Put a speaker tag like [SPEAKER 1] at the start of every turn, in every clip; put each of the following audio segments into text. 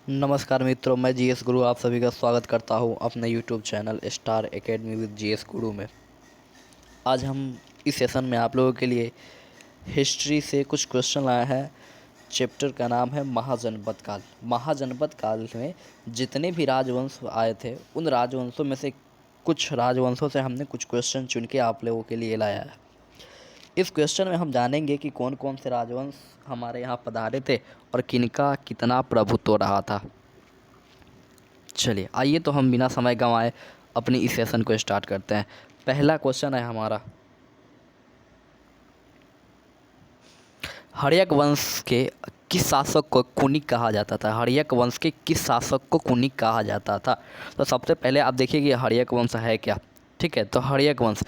[SPEAKER 1] नमस्कार मित्रों, मैं जीएस गुरु आप सभी का स्वागत करता हूं अपने YouTube channel star academy with GS गुरु में। आज हम इस सेशन में आप लोगों के लिए हिस्ट्री से कुछ क्वेश्चन लाए हैं। चैप्टर का नाम है महाजनपद काल। महाजनपद काल में जितने भी राजवंश आए थे उन राजवंशों में से कुछ राजवंशों से हमने कुछ क्वेश्चन चुन के आप लोगों के लिए लाया है। इस क्वेश्चन में हम जानेंगे कि कौन कौन से राजवंश हमारे यहाँ पधारे थे और किनका कितना प्रभुत्व रहा था। चलिए आइए तो हम बिना समय गंवाए अपनी इस सेशन को स्टार्ट करते हैं। पहला क्वेश्चन है हमारा, हर्यक वंश के किस शासक को कुनिक कहा जाता था? हर्यक वंश के किस शासक को कुनिक कहा जाता था? तो सबसे पहले आप देखिए कि हर्यक वंश है क्या। ठीक है, तो हर्यक वंश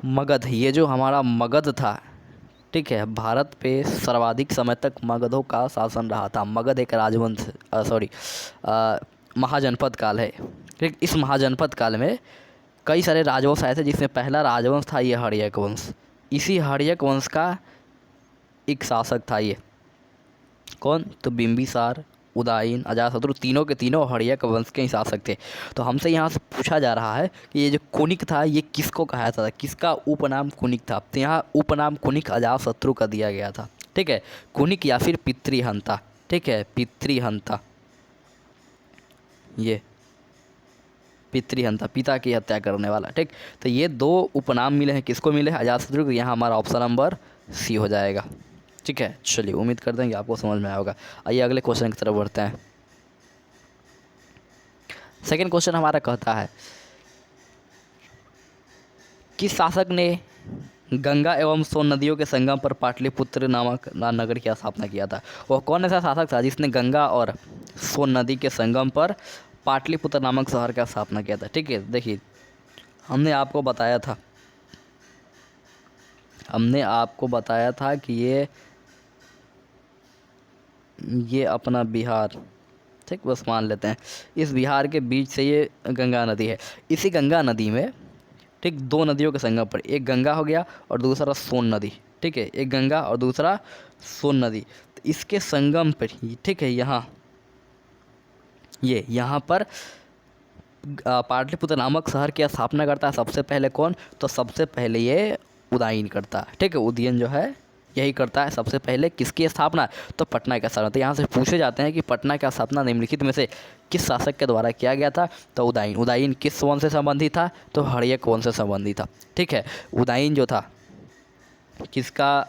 [SPEAKER 1] मगध, ये जो हमारा मगध था, ठीक है, भारत पे सर्वाधिक समय तक मगधों का शासन रहा था। मगध एक राजवंश महाजनपद काल है। ठीक, इस महाजनपद काल में कई सारे राजवंश आए थे, जिसमें पहला राजवंश था ये हर्यक वंश। इसी हर्यक वंश का एक शासक था ये, कौन? तो बिंबिसार, उदयन, अजातशत्रु, तीनों के तीनों हर्यक वंश के ही शासक थे। तो हमसे यहाँ से पूछा जा रहा है कि ये जो कुनिक था ये किसको कहा जाता था, किसका उपनाम कुनिक था? तो यहाँ उपनाम कुनिक अजातशत्रु का दिया गया था। ठीक है, कुनिक या फिर पितृहंता। ठीक है, पितृहंता, ये पितृहंता, पिता की हत्या करने वाला। ठीक, तो ये दो उपनाम मिले हैं, किसको मिले हैं? अजातशत्रु को। यहाँ हमारा ऑप्शन नंबर सी हो जाएगा। ठीक है, चलिए उम्मीद करते हैं कि आपको समझ में आया होगा। आइए अगले क्वेश्चन की तरफ बढ़ते हैं। सेकंड क्वेश्चन हमारा कहता है, किस शासक ने गंगा एवं सोन नदियों के संगम पर पाटलिपुत्र नामक नगर की स्थापना किया था? वह कौन ऐसा शासक था जिसने गंगा और सोन नदी के संगम पर पाटलिपुत्र नामक शहर का स्थापना किया था? ठीक है, देखिए हमने आपको बताया था कि ये अपना बिहार, ठीक, बस मान लेते हैं इस बिहार के बीच से ये गंगा नदी है। इसी गंगा नदी में, ठीक, दो नदियों के संगम पर, एक गंगा हो गया और दूसरा सोन नदी। ठीक है, एक गंगा और दूसरा सोन नदी, तो इसके संगम पर ही, ठीक है, यहाँ पर पाटलिपुत्र नामक शहर की स्थापना करता है सबसे पहले कौन? तो सबसे पहले ये उदयन करता है। ठीक है, उदयन जो है यही करता है सबसे पहले। किसकी स्थापना? तो पटना की स्थापना। तो यहाँ से पूछे जाते हैं कि पटना की स्थापना निम्नलिखित में से किस शासक के द्वारा किया गया था? तो उदयन। उदयन किस वंश से संबंधित था? तो हर्यक वंश से संबंधित था। ठीक है, उदयन जो था किसका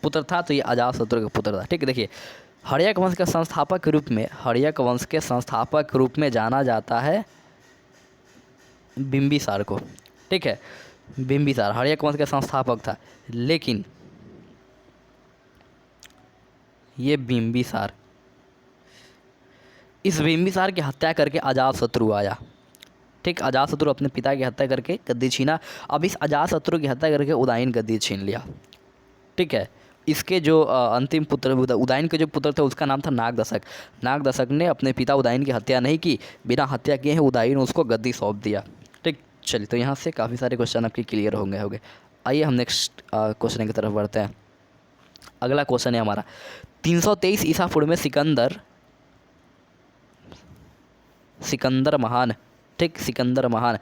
[SPEAKER 1] पुत्र था? तो ये अजातशत्रु का पुत्र था। ठीक है, देखिए हर्यक वंश के संस्थापक रूप में जाना जाता है बिंबिसार को। ठीक है, बिंबिसार हर्यक वंश के संस्थापक था, लेकिन ये बिंबिसार, इस बिंबिसार की हत्या करके अजातशत्रु आया। ठीक, अजातशत्रु अपने पिता की हत्या करके गद्दी छीना। अब इस अजातशत्रु की हत्या करके उदयन गद्दी छीन लिया। ठीक है, इसके जो अंतिम पुत्र, उदयन के जो पुत्र थे उसका नाम था नागदशक। नागदशक ने अपने पिता उदयन की हत्या नहीं की, बिना हत्या किए हैं उदयन उसको गद्दी सौंप दिया। ठीक, चलिए तो यहाँ से काफ़ी सारे क्वेश्चन आपके क्लियर होंगे। आइए हम नेक्स्ट क्वेश्चन की तरफ बढ़ते हैं। अगला क्वेश्चन है हमारा, 323 ईसा पूर्व में सिकंदर महान, ठीक, सिकंदर महान,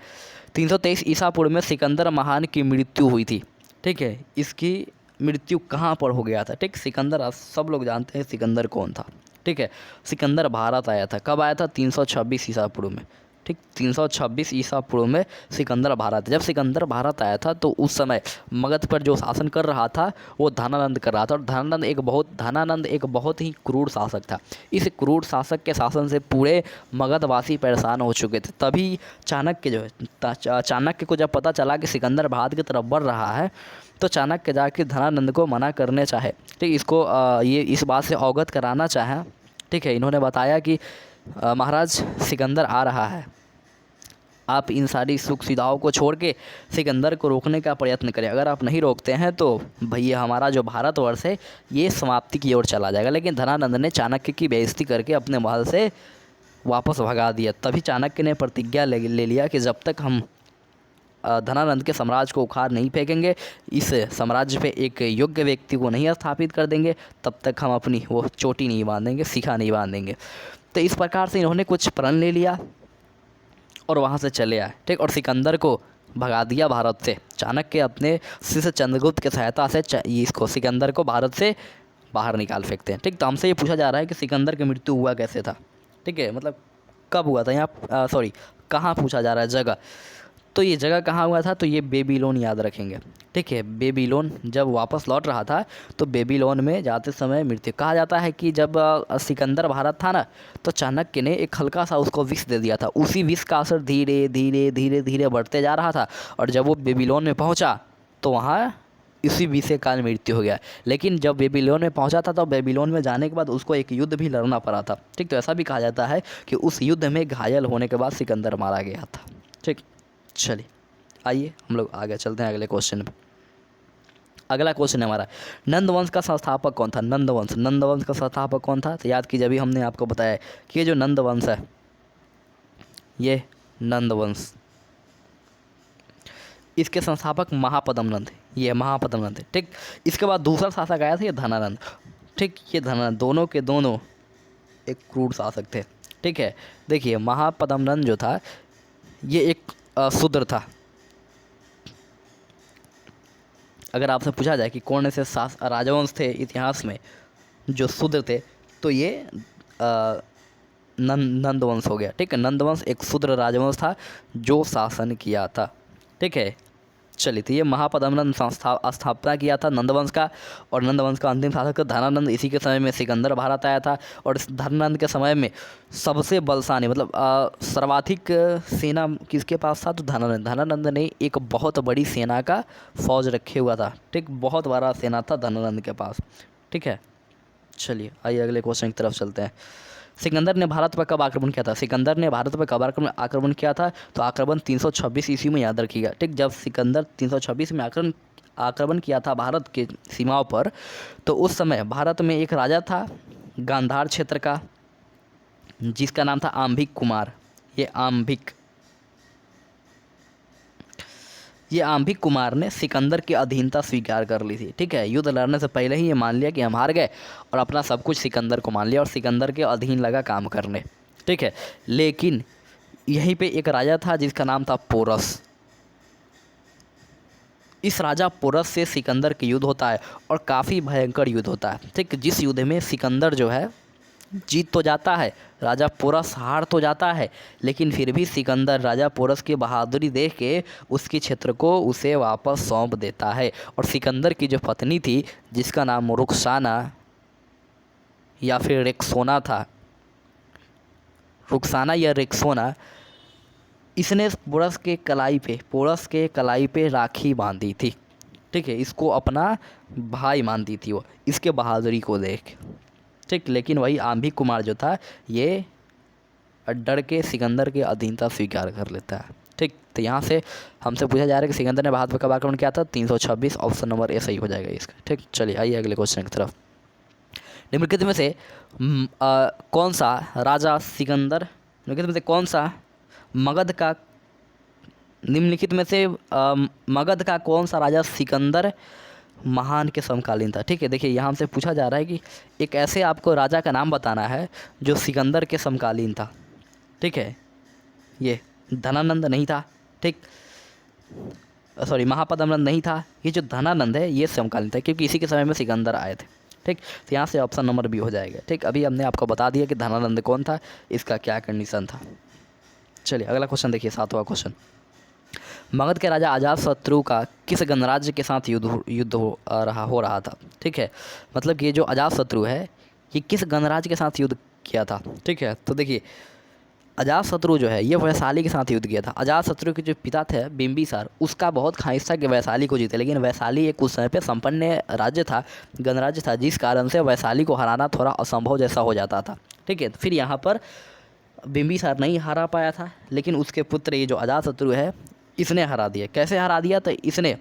[SPEAKER 1] 323 ईसा पूर्व में सिकंदर महान की मृत्यु हुई थी। ठीक है, इसकी मृत्यु कहाँ पर हो गया था? ठीक, सिकंदर, आप सब लोग जानते हैं सिकंदर कौन था। ठीक है, सिकंदर भारत आया था। कब आया था? 326 ईसा पूर्व में। ठीक, 326 ईसा पूर्व में सिकंदर भारत, जब सिकंदर भारत आया था तो उस समय मगध पर जो शासन कर रहा था वो धनानंद कर रहा था। और धनानंद एक बहुत ही क्रूर शासक था। इस क्रूर शासक के शासन से पूरे मगधवासी परेशान हो चुके थे। तभी चाणक्य को जब पता चला कि सिकंदर भारत की तरफ बढ़ रहा है, तो चाणक्य जाके धनानंद को मना करने चाहे। ठीक, इसको ये इस बात से अवगत कराना चाहे। ठीक है, इन्होंने बताया कि महाराज सिकंदर आ रहा है, आप इन सारी सुख सुविधाओं को छोड़ के सिकंदर को रोकने का प्रयत्न करें। अगर आप नहीं रोकते हैं तो भैया हमारा जो भारतवर्ष है ये समाप्ति की ओर चला जाएगा। लेकिन धनानंद ने चाणक्य की बेइज्जती करके अपने महल से वापस भगा दिया। तभी चाणक्य ने प्रतिज्ञा ले लिया कि जब तक हम धनानंद के साम्राज्य को उखाड़ नहीं फेंकेंगे, इस साम्राज्य पे एक योग्य व्यक्ति को नहीं स्थापित कर देंगे, तब तक हम अपनी वो चोटी नहीं बांधेंगे, शिखा नहीं बांधेंगे। तो इस प्रकार से इन्होंने कुछ प्रण ले लिया और वहाँ से चले आए, ठीक। और सिकंदर को भगा दिया भारत से। चाणक्य अपने शिष्य चंद्रगुप्त की सहायता से इसको सिकंदर को भारत से बाहर निकाल फेंकते हैं, ठीक। तो हमसे ये पूछा जा रहा है कि सिकंदर की मृत्यु हुआ कैसे था, ठीक है, मतलब कब हुआ था, यहाँ सॉरी कहाँ पूछा जा रहा है, जगह। तो ये जगह कहाँ हुआ था, तो ये बेबीलोन याद रखेंगे, ठीक है। बेबीलोन जब वापस लौट रहा था तो बेबीलोन में जाते समय मृत्यु। कहा जाता है कि जब सिकंदर भारत था ना, तो चाणक्य ने एक हल्का सा उसको विष दे दिया था। उसी विष का असर धीरे धीरे धीरे धीरे बढ़ते जा रहा था, और जब वो बेबीलोन में पहुँचा तो वहाँ इसी विष के कारण मृत्यु हो गया। लेकिन जब बेबीलोन में पहुंचा था तो बेबीलोन में जाने के बाद उसको एक युद्ध भी लड़ना पड़ा था, ठीक। तो ऐसा भी कहा जाता है कि उस युद्ध में घायल होने के बाद सिकंदर मारा गया था, ठीक। चलिए आइए हम लोग आगे चलते हैं अगले क्वेश्चन में। अगला क्वेश्चन है हमारा, नंदवंश का संस्थापक कौन था। नंदवंश का संस्थापक कौन था, तो याद कीजिए अभी हमने आपको बताया कि ये जो नंदवंश है, ये नंदवंश, इसके संस्थापक महापद्म नंद, ये महापद्म नंद, ठीक। इसके बाद दूसरा शासक आया था ये धनानंद, ठीक। ये धनानंद दोनों के दोनों एक क्रूर शासक थे, ठीक है। देखिए महापद्म नंद जो था ये एक शूद्र था। अगर आपसे पूछा जाए कि कौन ऐसे राजवंश थे इतिहास में जो शूद्र थे, तो ये नंदवंश हो गया, ठीक है। नंदवंश एक शूद्र राजवंश था जो शासन किया था, ठीक है। चलिए, तो ये महापद्म नंद स्थापना किया था नंदवंश का, और नंदवंश का अंतिम शासक धनानंद। इसी के समय में सिकंदर भारत आया था, और इस धनानंद के समय में सबसे बलशाली मतलब सर्वाधिक सेना किसके पास था, तो धनानंद ने एक बहुत बड़ी सेना का फौज रखे हुआ था, ठीक। बहुत बड़ा सेना था धनानंद के पास, ठीक है। चलिए आइए अगले क्वेश्चन की तरफ चलते हैं। सिकंदर ने भारत पर कब आक्रमण किया था। सिकंदर ने भारत पर कब आक्रमण किया था, तो आक्रमण 326 ईस्वी में, याद रखिएगा, ठीक। जब सिकंदर 326 में आक्रमण किया था भारत के सीमाओं पर, तो उस समय भारत में एक राजा था गांधार क्षेत्र का, जिसका नाम था आंभिक कुमार। ये आंभिक कुमार ने सिकंदर की अधीनता स्वीकार कर ली थी, ठीक है। युद्ध लड़ने से पहले ही ये मान लिया कि हम हार गए, और अपना सब कुछ सिकंदर को मान लिया और सिकंदर के अधीन लगा काम करने, ठीक है। लेकिन यहीं पे एक राजा था जिसका नाम था पोरस। इस राजा पोरस से सिकंदर की युद्ध होता है, और काफ़ी भयंकर युद्ध होता है, ठीक। जिस युद्ध में सिकंदर जो है जीत तो जाता है, राजा पोरस हार तो जाता है, लेकिन फिर भी सिकंदर राजा पोरस की बहादुरी देख के उसके क्षेत्र को उसे वापस सौंप देता है। और सिकंदर की जो पत्नी थी, जिसका नाम रुखसाना या फिर रेक्सोना था, रुखसाना या रेक्सोना, इसने पोरस के कलाई पे राखी बांधी थी, ठीक है। इसको अपना भाई मानती थी वो, इसके बहादुरी को देख, ठीक। लेकिन वही आंभिक कुमार जो था, ये डर के सिकंदर की अधीनता स्वीकार कर लेता है, ठीक। तो यहाँ से हमसे पूछा जा रहा है कि सिकंदर ने भारत पर कब आक्रमण किया था। 326, ऑप्शन नंबर ए सही हो जाएगा इसका, ठीक। चलिए आइए अगले क्वेश्चन की तरफ। निम्नलिखित में से कौन सा राजा सिकंदर, निम्नलिखित में से कौन सा निम्नलिखित में से मगध का कौन सा राजा सिकंदर महान के समकालीन था, ठीक है। देखिए यहाँ से पूछा जा रहा है कि एक ऐसे आपको राजा का नाम बताना है जो सिकंदर के समकालीन था, ठीक है। ये धनानंद नहीं था, ठीक, सॉरी महापद्म नंद नहीं था। ये जो धनानंद है ये समकालीन था, क्योंकि इसी के समय में सिकंदर आए थे, ठीक। तो यहाँ से ऑप्शन नंबर बी हो जाएगा, ठीक। अभी हमने आपको बता दिया कि धनानंद कौन था, इसका क्या कंडीशन था। चलिए अगला क्वेश्चन देखिए, 7वां क्वेश्चन। मगध के राजा अजातशत्रु का किस गणराज्य के साथ युद्ध हो रहा था, ठीक है। मतलब कि ये जो अजातशत्रु है ये किस गणराज्य के साथ युद्ध किया था, ठीक है। तो देखिए अजातशत्रु जो है ये वैशाली के साथ युद्ध किया था। अजातशत्रु के जो पिता थे बिंबिसार, उसका बहुत ख्वाहिश था कि वैशाली को जीते, लेकिन वैशाली एक उस समय पे संपन्न राज्य था, गणराज्य था, जिस कारण से वैशाली को हराना थोड़ा असंभव जैसा हो जाता था, ठीक है। फिर यहाँ पर बिंबिसार नहीं हरा पाया था, लेकिन उसके पुत्र ये जो अजातशत्रु है इसने हरा दिया। कैसे हरा दिया, तो इसने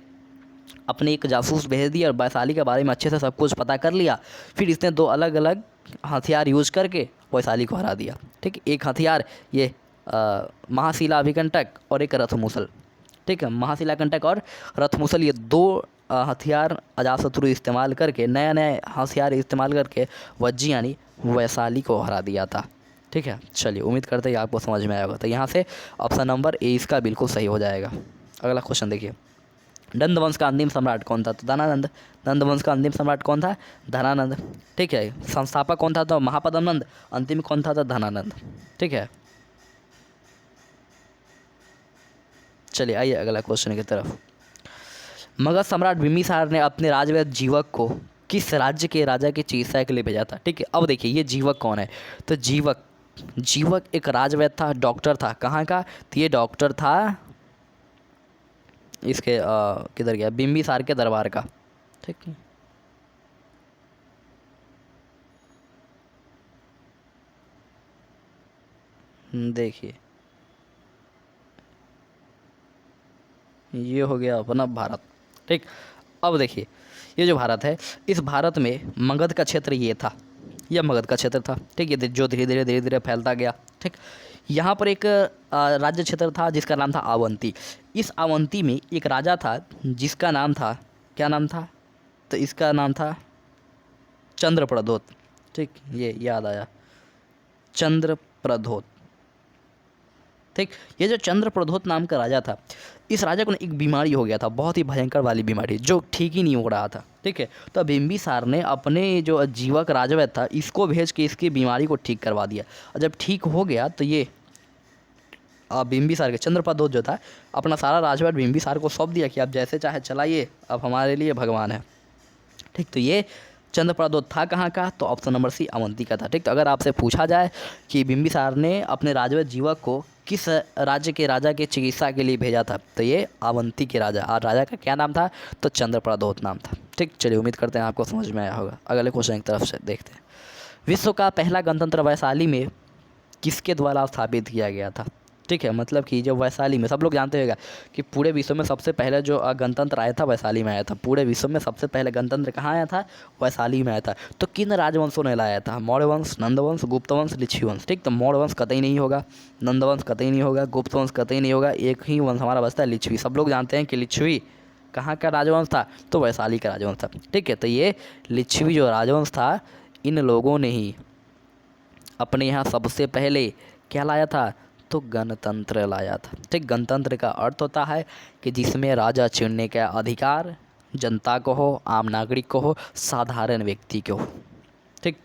[SPEAKER 1] अपने एक जासूस भेज दिया और वैशाली के बारे में अच्छे से सब कुछ पता कर लिया। फिर इसने 2 अलग अलग हथियार यूज करके वैशाली को हरा दिया, ठीक। एक हथियार ये महाशिला अभिकंटक और एक रथ मूसल, ठीक है। महाशिलाकंटक और रथमुसल ये 2 हथियार अजातशत्रु इस्तेमाल करके, नया नया हथियार इस्तेमाल करके वज्जी यानी वैशाली को हरा दिया था। ठीक है, चलिए उम्मीद करते हैं आपको समझ में आया होगा। तो यहाँ से ऑप्शन नंबर ए इसका बिल्कुल सही हो जाएगा। अगला क्वेश्चन देखिए, नंद वंश का अंतिम सम्राट कौन था? तो धनानंद। नंद वंश का अंतिम सम्राट कौन था? धनानंद। ठीक है, संस्थापक कौन था? तो महापद्म नंद। अंतिम कौन था? तो धनानंद। ठीक है, चलिए आइए अगला क्वेश्चन की तरफ। मगध सम्राट बिंबिसार ने अपने राजवैद्य जीवक को किस राज्य के राजा की चिकित्सा के लिए भेजा था? ठीक है, अब देखिए ये जीवक कौन है? तो जीवक एक राजवैद्य था, डॉक्टर था। कहाँ का? तो ये डॉक्टर था इसके किधर गया, बिंबिसार के दरबार का। ठीक है, देखिए ये हो गया अपना भारत। ठीक, अब देखिए ये जो भारत है, इस भारत में मगध का क्षेत्र ये था, यह मगध का क्षेत्र था। ठीक, ये जो धीरे धीरे फैलता गया। ठीक, यहाँ पर एक राज्य क्षेत्र था जिसका नाम था अवंती। इस अवंती में एक राजा था जिसका नाम था, क्या नाम था? तो इसका नाम था चंद्रप्रद्योत। ठीक, ये याद आया, चंद्रप्रद्योत। ठीक, ये जो चंद्रप्रद्योत नाम का राजा था, इस राजा को ना एक बीमारी हो गया था, बहुत ही भयंकर वाली बीमारी जो ठीक ही नहीं हो रहा था। ठीक है, तो बिंबिसार ने अपने जो जीवक राजवैद्य था इसको भेज के इसकी बीमारी को ठीक करवा दिया। और जब ठीक हो गया तो ये बिंबिसार के चंद्रप्रद्योत जो था अपना सारा राजवैद्य बिंबिसार को सौंप दिया कि आप जैसे चाहे चलाइए, अब हमारे लिए भगवान है। ठीक, तो ये चंद्रप्रद्योत था कहाँ का? तो ऑप्शन नंबर सी अवंती का था। ठीक, तो अगर आपसे पूछा जाए कि बिंबिसार ने अपने राजवैद्य जीवक को किस राज्य के राजा के चिकित्सा के लिए भेजा था, तो ये अवंती के राजा, और राजा का क्या नाम था? तो चंद्रप्रद्योत नाम था। ठीक, चलिए उम्मीद करते हैं आपको समझ में आया होगा। अगले क्वेश्चन की तरफ से देखते हैं। विश्व का पहला गणतंत्र वैशाली में किसके द्वारा स्थापित किया गया था? ठीक है, मतलब कि जो वैशाली में, सब लोग जानते होगा कि पूरे विश्व में सबसे पहले जो गणतंत्र आया था वैशाली में आया था। पूरे विश्व में सबसे पहले गणतंत्र कहाँ आया था? वैशाली में आया था। तो किन राजवंशों ने लाया था? मौर्य वंश, नंद वंश, गुप्त वंश, लिच्छवी वंश। ठीक, तो मौर्य वंश कतई नहीं होगा, नंद वंश कतई नहीं होगा, गुप्त वंश कतई नहीं होगा, एक ही वंश हमारा बचता है लिच्छवी। सब लोग जानते हैं कि लिच्छवी कहाँ का राजवंश था? तो वैशाली का राजवंश था। ठीक है, तो ये लिच्छवी जो राजवंश था, इन लोगों ने ही अपने यहाँ सबसे पहले क्या लाया था? तो गणतंत्र लाया था। ठीक, गणतंत्र का अर्थ होता है कि जिसमें राजा चुनने का अधिकार जनता को हो, आम नागरिक को हो, साधारण व्यक्ति को हो। ठीक,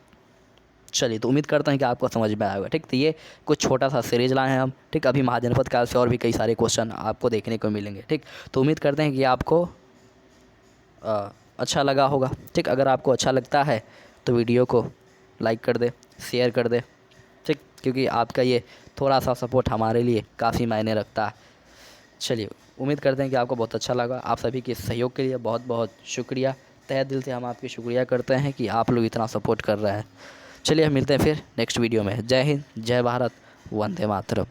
[SPEAKER 1] चलिए तो उम्मीद करता हूँ कि आपको समझ में आएगा। ठीक, तो ये कुछ छोटा सा सीरीज लाए हैं हम। ठीक, अभी महाजनपद काल से और भी कई सारे क्वेश्चन आपको देखने को मिलेंगे। ठीक, तो उम्मीद करते हैं कि आपको अच्छा लगा होगा। ठीक, अगर आपको अच्छा लगता है तो वीडियो को लाइक कर दे, शेयर कर दे। ठीक, क्योंकि आपका ये थोड़ा सा सपोर्ट हमारे लिए काफ़ी मायने रखता है। चलिए उम्मीद करते हैं कि आपको बहुत अच्छा लगा। आप सभी के सहयोग के लिए बहुत बहुत शुक्रिया। तहे दिल से हम आपकी शुक्रिया करते हैं कि आप लोग इतना सपोर्ट कर रहे हैं। चलिए हम मिलते हैं फिर नेक्स्ट वीडियो में। जय हिंद, जय भारत, वंदे मातरम।